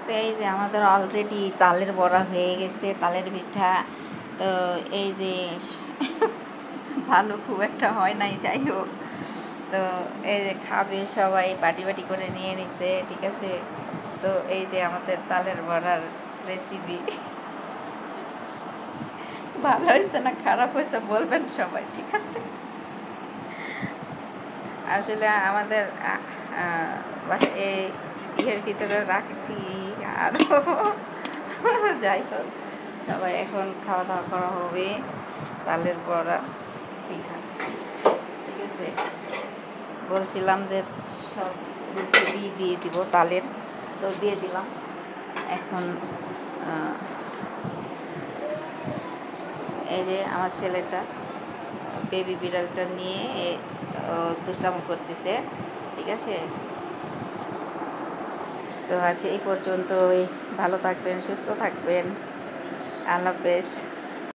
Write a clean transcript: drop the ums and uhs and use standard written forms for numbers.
তো এই যে আমাদের অলরেডি তালের বড়া হয়ে গেছে, তালের পিঠা। তো এই যে ভালো খুব একটা হয় নাই, যাই হোক। তো এই যে খাবে সবাই, বাটি বাটি করে নিয়ে নিছে, ঠিক আছে। তো এই যে আমাদের তালের বড়ার রেসিপি। ভালো হয়েছে না খারাপ হয়েছে বলবেন সবাই, ঠিক আছে। আসলে আমাদের এই ইয়ের ভিতরে রাখছি আরও। যাই হোক, সবাই এখন খাওয়া দাওয়া করা হবে তালের বড়া পিঠা, ঠিক আছে। বলছিলাম যে সব রেসিপি দিয়ে দিব তালের, তো দিয়ে দিলাম। এখন এই যে আমার ছেলেটা বেবি বিড়ালটা নিয়ে দুষ্টামি করতেছে, ঠিক আছে। তো আজ এই পর্যন্তই, ভালো থাকবেন, সুস্থ থাকবেন, আল্লাহ হাফেজ।